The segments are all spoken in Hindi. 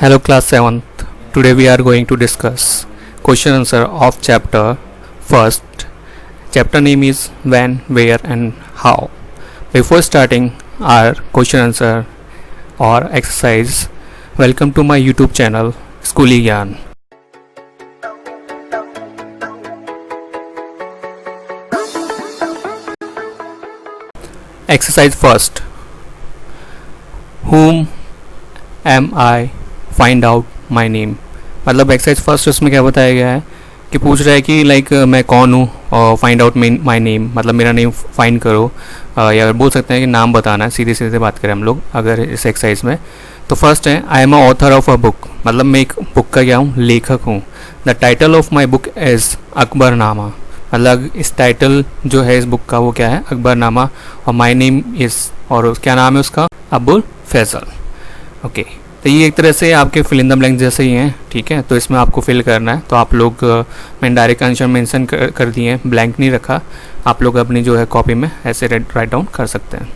Hello class 7th. Today we are going to discuss question answer of chapter first. Chapter name is when, where and how. Before starting our question answer or exercise, welcome to my YouTube channel Schooly Gyan. Exercise first. Whom am I? Find out my name. मतलब एक्सरसाइज फर्स्ट उसमें क्या बताया गया है कि पूछ रहा है कि लाइक मैं कौन हूँ और फाइंड आउट माई नेम मतलब मेरा नेम फाइंड करो, या बोल सकते हैं कि नाम बताना है. सीधे सीधे बात करें हम लोग अगर इस एक्सरसाइज में. तो फर्स्ट है I am a author of a book, मतलब मैं एक बुक का क्या हूँ, लेखक हूँ. The title of my book is Akbarnama, मतलब इस टाइटल जो है इस बुक का वो क्या है, अकबरनामा. और माई नेम इज़, और क्या नाम है उसका, अबुल फैसल. ओके, तो ये एक तरह से आपके फिल इन द ब्लैंक जैसे ही हैं. ठीक है, तो इसमें आपको फिल करना है. तो आप लोग मैंने डायरेक्ट आंसर मेंशन कर दिए हैं, ब्लैंक नहीं रखा. आप लोग अपनी जो है कॉपी में ऐसे राइट डाउन कर सकते हैं.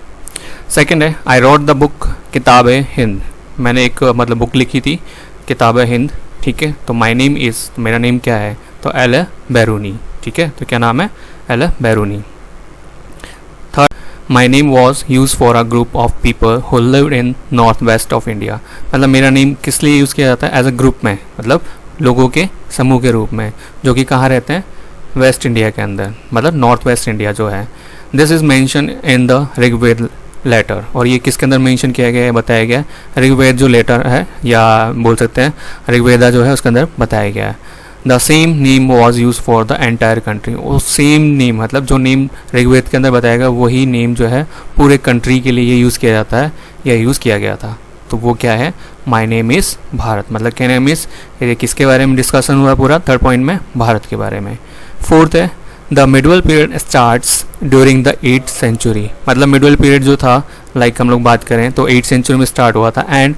सेकंड है आई रॉट द बुक किताब हिंद, मैंने एक मतलब बुक लिखी थी किताब हिंद. ठीक है, तो माई नेम इज़, मेरा नेम क्या है, तो एल बैरूनी. ठीक है, तो क्या नाम है, Al Biruni. My name was use for a group of people who lived in north west of India, मतलब मेरा नेम किस लिए यूज़ किया जाता है, एज अ ग्रुप में, मतलब लोगों के समूह के रूप में जो कि कहाँ रहते हैं, वेस्ट इंडिया के अंदर, मतलब नॉर्थ वेस्ट इंडिया जो है. This is mention in the Rigveda letter, और ये किसके अंदर मेंशन किया गया है, बताया गया है ऋग्वेद जो लेटर है, या बोल सकते हैं ऋग्वेदा जो है उसके अंदर बताया गया है. The same name was use for the entire country, वो सेम नेम मतलब जो नेम ऋग्वेद के अंदर बताएगा वही नेम जो है पूरे कंट्री के लिए यूज़ किया जाता है या यूज़ किया गया था. तो वो क्या है, माई नेम इज़ भारत, मतलब क्या नेम इज़, ये किसके बारे में डिस्कशन हुआ पूरा, थर्ड पॉइंट में भारत के बारे में. फोर्थ है the medieval period starts during the 8th century, मतलब मिडवल पीरियड जो था लाइक हम लोग बात करें तो 8th सेंचुरी में स्टार्ट हुआ था and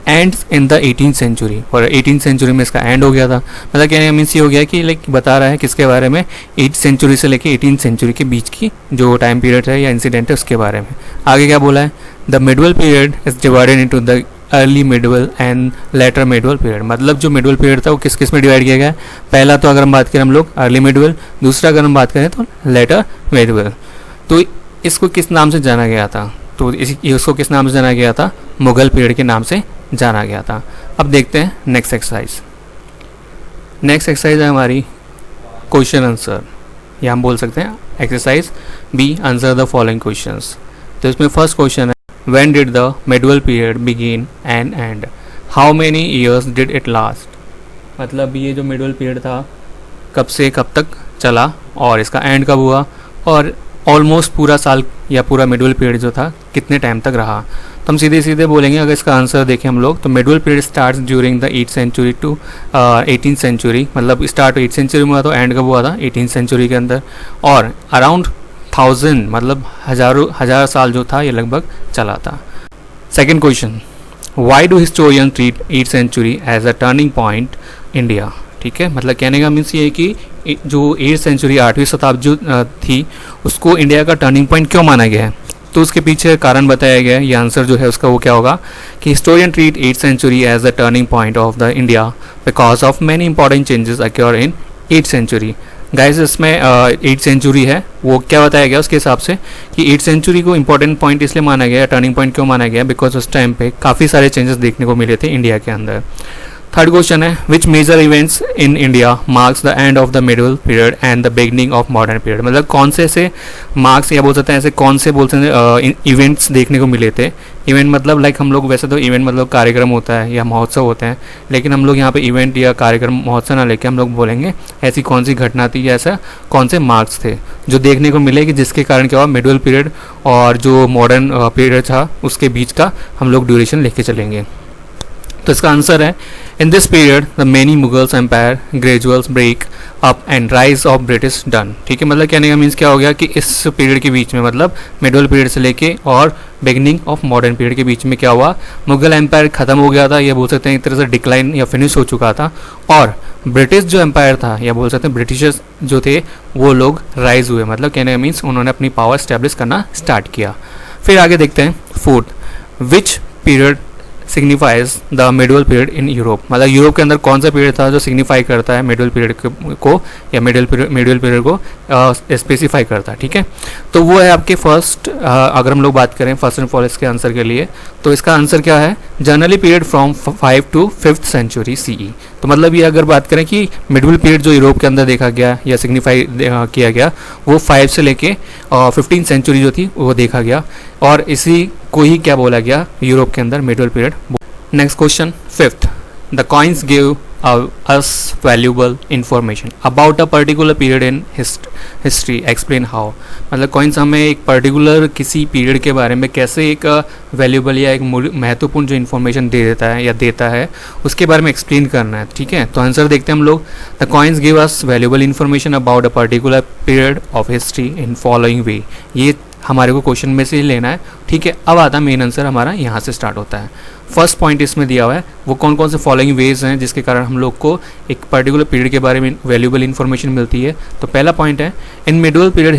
ends in the 18th century, और 18th सेंचुरी में इसका एंड हो गया था. मतलब क्या मीन्स ये हो गया कि लाइक बता रहा है किसके बारे में, 8th सेंचुरी से लेके 18th सेंचुरी के बीच की जो टाइम पीरियड है या इंसिडेंट है उसके बारे में. आगे क्या बोला है, the medieval period is divided into the early medieval and later medieval period, मतलब जो मिडवल पीरियड था वो किस किस में डिवाइड किया गया है. पहला तो अगर हम बात करें हम लोग अर्ली मिडवल, दूसरा अगर हम बात करें तो लेटर मिडवल. तो इसको किस नाम से जाना गया था, तो इसको किस नाम से जाना गया था, मुगल पीरियड के नाम से जाना गया था. अब देखते हैं नेक्स्ट एक्सरसाइज. नेक्स्ट एक्सरसाइज है हमारी क्वेश्चन आंसर, या हम बोल सकते हैं exercise B, answer the following questions. तो इसमें फर्स्ट क्वेश्चन है when did the medieval period begin and end, how many years did it last, मतलब ये जो मिडवल पीरियड था कब से कब तक चला और इसका एंड कब हुआ, और ऑलमोस्ट पूरा साल या पूरा मिडवल पीरियड जो था कितने टाइम तक रहा. तो हम सीधे सीधे बोलेंगे अगर इसका आंसर देखें हम लोग, तो medieval period starts during the 8th century to 18th century, मतलब स्टार्ट 8th सेंचुरी में हुआ तो एंड कब हुआ था, 18th सेंचुरी के अंदर. और अराउंड 1000 मतलब हजार साल जो था ये लगभग चला था. Second question, why do historian treat 8th century as a turning point India. ठीक है, मतलब कहने का मीन्स ये है कि जो 8th सेंचुरी 8वीं शताब्दी थी उसको इंडिया का टर्निंग पॉइंट क्यों माना गया है. तो उसके पीछे कारण बताया गया है. ये आंसर जो है उसका वो क्या होगा कि historian treat 8th century as the turning point of the India because of many important changes occur in 8th century. Guys इसमें 8th सेंचुरी है वो क्या बताया गया उसके हिसाब से कि 8th सेंचुरी को इंपॉर्टेंट पॉइंट इसलिए माना गया, टर्निंग पॉइंट क्यों माना गया, बिकॉज उस टाइम पे काफ़ी सारे चेंजेस देखने को मिले थे इंडिया के अंदर. थर्ड क्वेश्चन है which major events in India marks the end of the middle period and the beginning of modern period, मतलब कौन से ऐसे मार्क्स या बोल सकते हैं ऐसे कौन से बोल सकते हैं इवेंट्स देखने को मिले थे. इवेंट मतलब लाइक हम लोग वैसे तो इवेंट मतलब कार्यक्रम होता है या महोत्सव होते हैं, लेकिन हम लोग यहाँ पे इवेंट या कार्यक्रम महोत्सव ना लेके हम लोग बोलेंगे ऐसी कौन सी घटना थी या ऐसा कौन से मार्क्स थे जो देखने को मिले कि जिसके कारण क्या हुआ मिडल पीरियड और जो मॉडर्न पीरियड था उसके बीच का हम लोग ड्यूरेशन लेके चलेंगे. तो इसका आंसर है in this period the many Mughals empire graduals break up and rise of British done. ठीक है, मतलब कहने का मीन्स क्या हो गया कि इस पीरियड के बीच में मतलब मिडल पीरियड से लेके और बिगनिंग ऑफ मॉडर्न पीरियड के बीच में क्या हुआ, मुगल एम्पायर खत्म हो गया था, ये बोल सकते हैं एक तरह से डिक्लाइन या फिनिश हो चुका था, और ब्रिटिश जो एम्पायर था या बोल सकते हैं ब्रिटिशर्स जो थे वो लोग राइज हुए, मतलब कहने का मीन्स उन्होंने अपनी पावर स्टैब्लिश करना स्टार्ट किया. फिर आगे देखते हैं fourth, which period signifies the middle period in Europe, मतलब यूरोप के अंदर कौन सा पीरियड था जो सिग्निफाई करता है मिडल पीरियड को या मिडल पीरियड को स्पेसिफाई करता है, ठीक है। तो वो है आपके फर्स्ट, अगर हम लोग बात करें फर्स्ट एंड फॉरमोस्ट के आंसर के लिए, तो इसका आंसर क्या है, generally period from 5 to 5th century CE। तो मतलब ये अगर बात करें कि मिडल पीरियड जो यूरोप के अंदर देखा गया या सिग्निफाई किया गया वो 5 से लेके 15 सेंचुरी जो थी वो देखा गया, और इसी को ही क्या बोला गया यूरोप के अंदर middle period. Next question 5th, the coins give us valuable information about a particular period in history, explain how। मतलब कॉइन्स हमें एक पर्टिकुलर किसी पीरियड के बारे में कैसे एक वैल्यूबल या एक महत्वपूर्ण जो इन्फॉर्मेशन दे देता है या देता है उसके बारे में एक्सप्लेन करना है, ठीक है। तो आंसर देखते हैं हम लोग, the coins give us valuable information about a particular period of history in following वे। ये हमारे को क्वेश्चन में से ही लेना है, ठीक है। अब आता मेन आंसर हमारा यहाँ से स्टार्ट होता है। फर्स्ट पॉइंट इसमें दिया हुआ है वो कौन कौन से फॉलोइंग वेज हैं जिसके कारण हम लोग को एक पर्टिकुलर पीरियड के बारे में वैल्यूबल इन्फॉर्मेशन मिलती है। तो पहला पॉइंट है, in middle period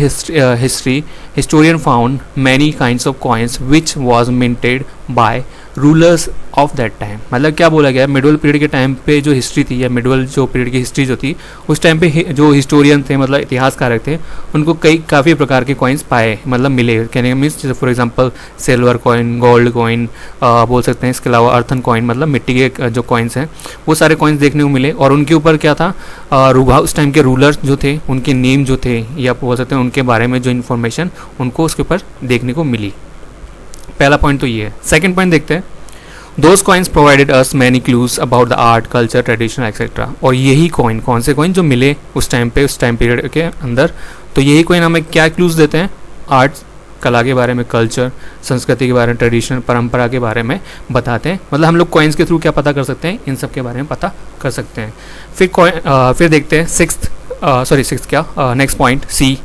history historian found many kinds of coins which was minted by rulers of that time. मतलब क्या बोला गया, मिडल पीरियड के टाइम पे जो हिस्ट्री थी या मिडल जो पीरियड की हिस्ट्री जो थी उस टाइम पे जो हिस्टोरियन थे मतलब इतिहासकारक थे उनको काफ़ी प्रकार के कॉइन्स पाए, मतलब मिले। कहने का मीन्स जैसे for example silver coin, gold coin बोल सकते हैं, इसके अलावा अर्थन कॉइन मतलब मिट्टी के जो कॉइन्स हैं वो सारे कॉइन्स देखने को मिले। और उनके ऊपर क्या था, उस टाइम के रूलर्स जो थे उनके नेम जो थे या बोल सकते हैं उनके बारे में जो इन्फॉर्मेशन उनको उसके ऊपर देखने को मिली। पहला पॉइंट तो ये है। सेकंड पॉइंट देखते हैं, those coins provided us many clues about the art, culture, tradition etcetera. और यही कॉइन, कौन से कॉइन जो मिले उस टाइम पे, उस टाइम पीरियड के अंदर, तो यही कॉइन हमें क्या क्लूज देते हैं, आर्ट, कला के बारे में, कल्चर, संस्कृति के बारे में, ट्रेडिशन, परंपरा के बारे में बताते हैं। मतलब हम लोग कॉइन्स के थ्रू क्या पता कर सकते हैं, इन सब के बारे में पता कर सकते हैं। फिर देखते हैं next point see,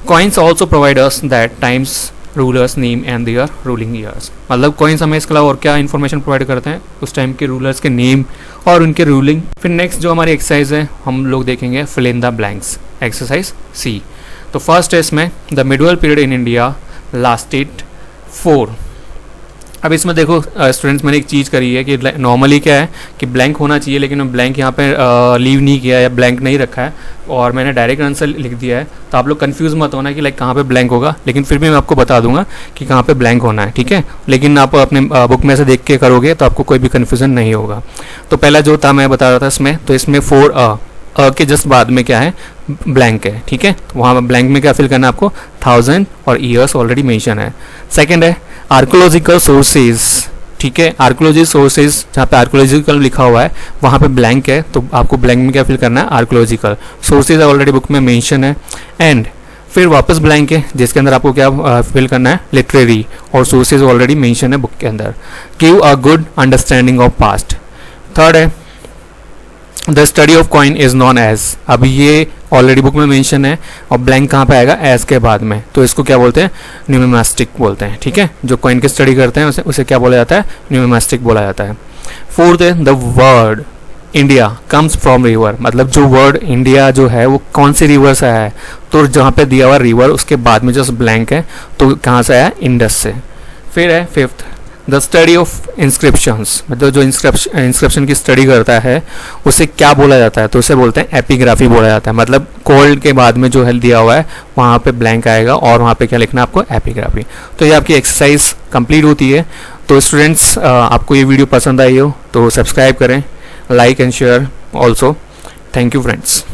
coins also provide us that times rulers name and their ruling years. मतलब कॉइन्स हमें इसके अलावा और क्या इन्फॉर्मेशन प्रोवाइड करते हैं, उस टाइम के रूलर्स के नेम और उनके रूलिंग। फिर नेक्स्ट जो हमारी एक्सरसाइज है हम लोग देखेंगे fill in the blanks, exercise C. तो फर्स्ट है इसमें, the middle period in India lasted 4। अब इसमें देखो स्टूडेंट्स मैंने एक चीज़ करी है कि नॉर्मली क्या है कि ब्लैंक होना चाहिए, लेकिन मैं ब्लैंक यहाँ पे लीव नहीं किया या ब्लैंक नहीं रखा है और मैंने डायरेक्ट आंसर लिख दिया है। तो आप लोग कंफ्यूज मत होना कि लाइक कहाँ पे ब्लैंक होगा, लेकिन फिर भी मैं आपको बता दूंगा कि कहाँ पे ब्लैंक होना है, ठीक है। लेकिन आप अपने बुक में से देख के करोगे तो आपको कोई भी कन्फ्यूजन नहीं होगा। तो पहला जो था मैं बता रहा था इसमें, तो इसमें 4 के जस्ट बाद में क्या है, ब्लैंक है, ठीक है। वहाँ ब्लैंक में क्या फिल करना है आपको, 1000 और ईयर्स ऑलरेडी मेंशन है। सेकंड है आर्कोलॉजिकल सोर्सेज, ठीक है। आर्कोलॉजी सोर्सेज, जहाँ पे आर्कोलॉजिकल लिखा हुआ है वहाँ पे ब्लैंक है, तो आपको ब्लैंक में क्या फिल करना है, आर्कोलॉजिकल। सोर्सेज ऑलरेडी बुक में मेंशन है। एंड फिर वापस ब्लैंक है जिसके अंदर आपको क्या फिल करना है, लिटरेरी, और सोर्सेज ऑलरेडी मेंशन है बुक के अंदर। Give a good understanding of past. Third है the study of coin is known as. अब ये ऑलरेडी बुक में मेंशन है और ब्लैंक कहाँ पे आएगा, एज के बाद में, तो इसको क्या बोलते हैं, न्यूमिमास्टिक बोलते हैं, ठीक है। जो कॉइन की स्टडी करते हैं उसे क्या बोला जाता है, न्यूमिमास्टिक बोला जाता है। फोर्थ है the word India comes from river. मतलब जो वर्ड इंडिया जो है वो कौन सी रिवर से आया है, तो जहाँ पे दिया हुआ रिवर उसके बाद में जस्ट ब्लैंक है, तो कहाँ से आया, इंडस से। फिर है fifth the study of inscriptions. मतलब जो इंस्क्रिप्शन की स्टडी करता है उसे क्या बोला जाता है, तो उसे बोलते हैं एपिग्राफी बोला जाता है। मतलब कोल्ड के बाद में जो है दिया हुआ है वहाँ पे ब्लैंक आएगा और वहाँ पे क्या लिखना है आपको, एपिग्राफी। तो ये आपकी एक्सरसाइज कंप्लीट होती है। तो स्टूडेंट्स आपको ये वीडियो पसंद आई हो तो सब्सक्राइब करें, like and share also. Thank you friends.